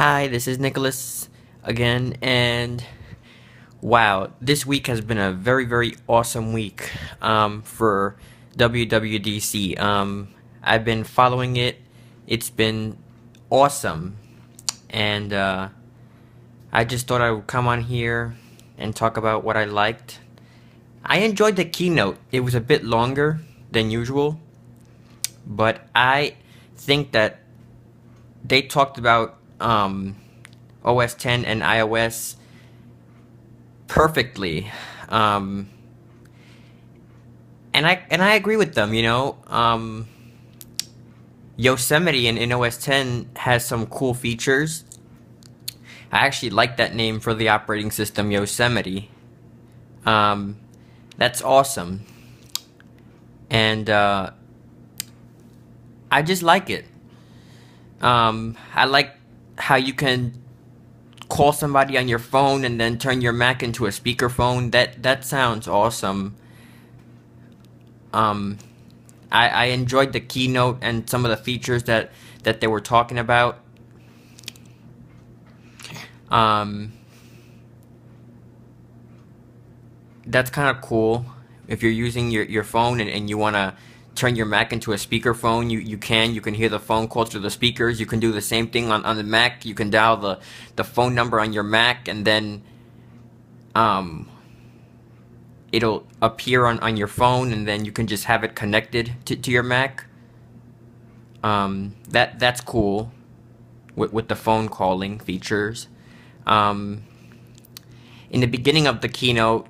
Hi, this is Nicholas again, and wow, this week has been a very awesome week for WWDC. I've been following it. It's been awesome, and I just thought I would come on here and talk about what I liked. I enjoyed the keynote. It was a bit longer than usual, but I think that they talked about OS 10 and iOS perfectly, um, and I agree with them. Yosemite in OS 10 has some cool features. I actually like that name for the operating system, Yosemite. Um, that's awesome, and I just like it. I like how you can call somebody on your phone and then turn your Mac into a speakerphone. That sounds awesome. Um, I enjoyed the keynote and some of the features that they were talking about. Um, that's kind of cool. If you're using your phone and you want to turn your Mac into a speakerphone, you can hear the phone call through the speakers. You can do the same thing on the Mac. You can dial the phone number on your Mac, and then um, it'll appear on your phone, and then you can just have it connected to your Mac. That's cool with the phone calling features. Um, in the beginning of the keynote,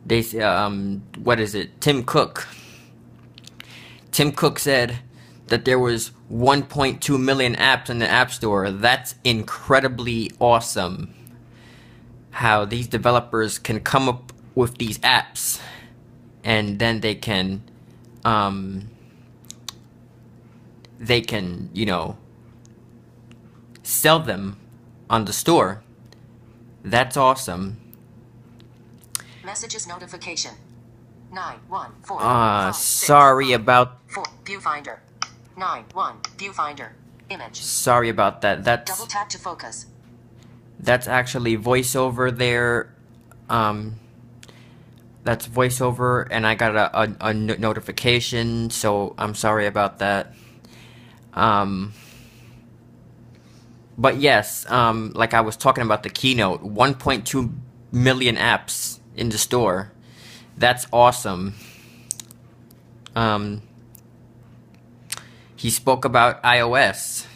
what is it? Tim Cook said that there was 1.2 million apps in the App Store. That's incredibly awesome. How these developers can come up with these apps, and then um, they can, sell them on the store. That's awesome. Messages notification. 914. Sorry about Viewfinder. 91. Viewfinder. Image. sorry about that. Double tap to focus. That's actually voiceover there. That's voiceover, and I got a notification, so I'm sorry about that. Um, but yes, like I was talking about the keynote, 1.2 million apps in the store. That's awesome. Um, he spoke about iOS,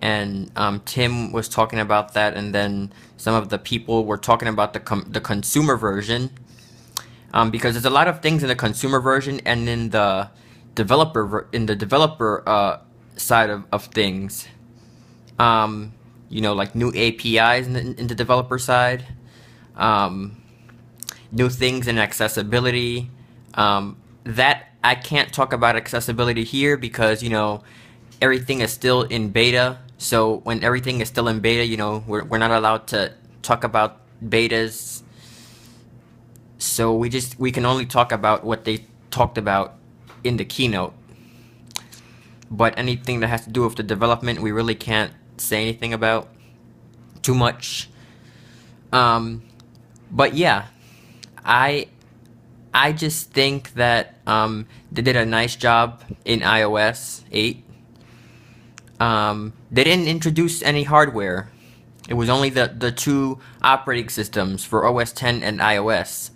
and Tim was talking about that, and then some of the people were talking about the consumer version, because there's a lot of things in the consumer version and in the developer side of things. Like new APIs in the developer side, new things in accessibility. That I can't talk about accessibility here because everything is still in beta. So when everything is still in beta, we're not allowed to talk about betas. So we can only talk about what they talked about in the keynote. But anything that has to do with the development, we really can't say anything about too much. But yeah, I I just think that they did a nice job in iOS 8. They didn't introduce any hardware. It was only the two operating systems for OS 10 and iOS.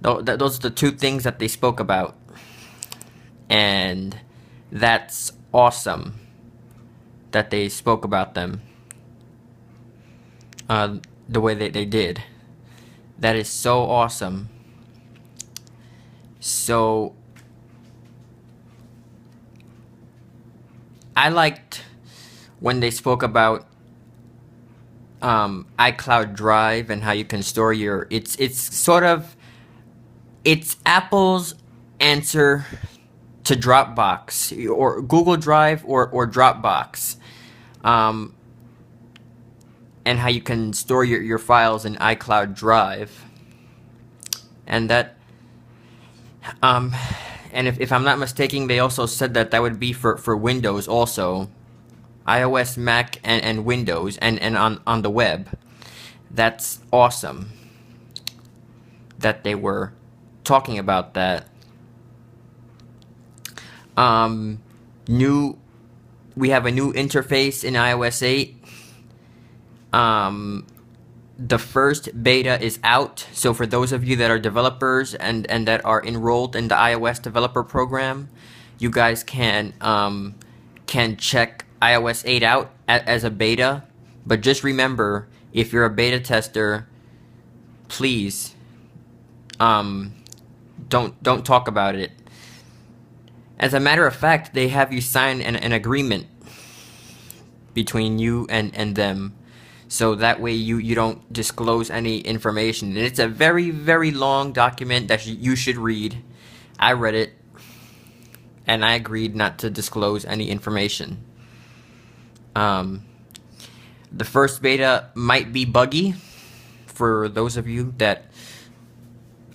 Those are the two things that they spoke about. And that's awesome that they spoke about them the way that they did. That is so awesome. So I liked when they spoke about iCloud Drive and how you can store your it's Apple's answer to Dropbox or Google Drive or Dropbox, and how you can store your files in iCloud Drive, and that And if I'm not mistaken, they also said that that would be for Windows also. iOS, Mac, and Windows, and on the web. That's awesome that they were talking about that. New, we have a new interface in iOS 8. The first beta is out, so for those of you that are developers and that are enrolled in the iOS developer program, you guys can check iOS 8 out as a beta. But just remember, if you're a beta tester, please don't talk about it. As a matter of fact, they have you sign an agreement between you and them, so that way you don't disclose any information. And it's a very, very long document that you should read. I read it, and I agreed not to disclose any information. The first beta might be buggy for those of you that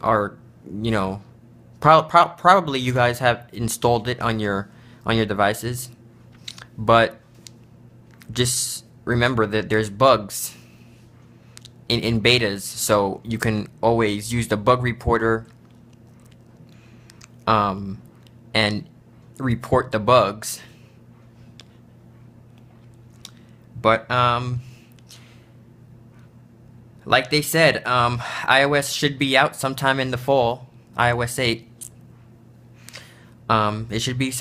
are, you know, probably you guys have installed it on your devices, but just remember that there's bugs in betas, so you can always use the bug reporter and report the bugs. But like they said, iOS should be out sometime in the fall. iOS 8. It should be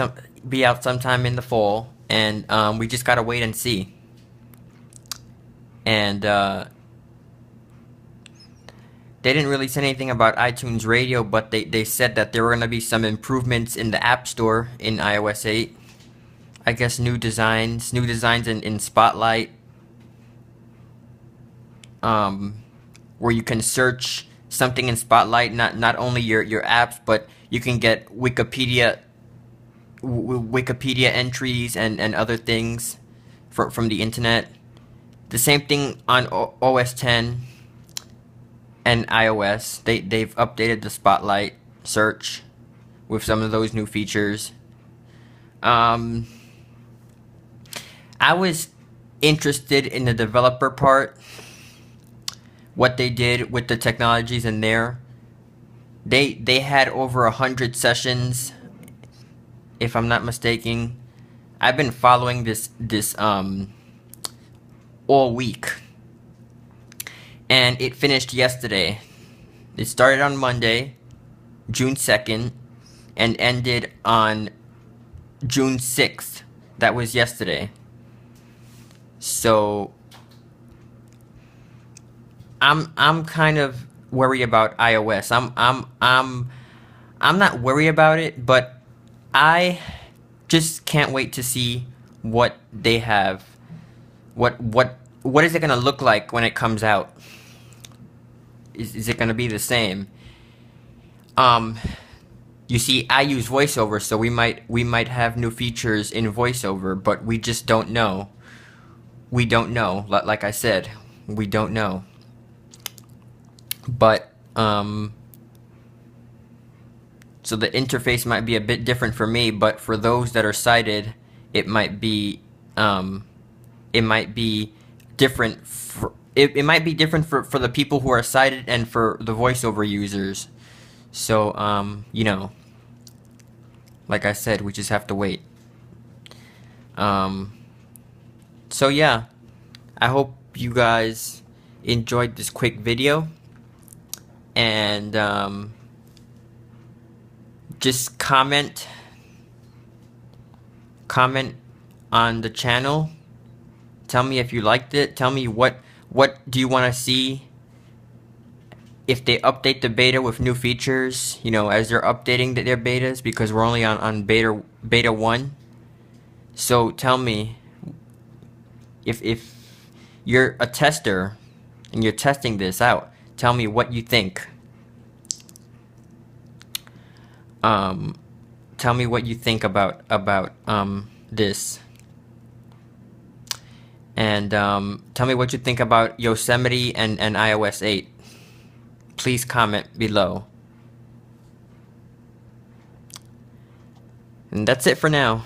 out sometime in the fall, and we just gotta wait and see. And they didn't really say anything about iTunes Radio, but they said that there were gonna be some improvements in the App Store in iOS 8. I guess new designs in Spotlight, where you can search something in Spotlight, not only your apps, but you can get Wikipedia entries and other things from the internet. The same thing on OS 10 and iOS. They've updated the Spotlight search with some of those new features. I was interested in the developer part, what they did with the technologies in there. They had over 100 sessions, if I'm not mistaken. I've been following this all week, and it finished yesterday. It started on Monday, June 2nd, and ended on June 6th. That was yesterday. So I'm kind of worried about iOS. I'm not worried about it, but I just can't wait to see what they have. What is it gonna look like when it comes out? Is it gonna be the same? You see, I use VoiceOver, so we might have new features in VoiceOver, but we just don't know. We don't know. Like I said, we don't know. But so the interface might be a bit different for me, but for those that are sighted, it might be different. It might be different for the people who are sighted and for the VoiceOver users. So you know, like I said, we just have to wait. So yeah, I hope you guys enjoyed this quick video, and just comment on the channel. Tell me if you liked it. Tell me what do you want to see if they update the beta with new features, you know, as they're updating their betas, because we're only on beta 1. So tell me, if you're a tester and you're testing this out, tell me what you think. Tell me what you think about this, and tell me what you think about Yosemite and iOS 8. Please comment below. And that's it for now.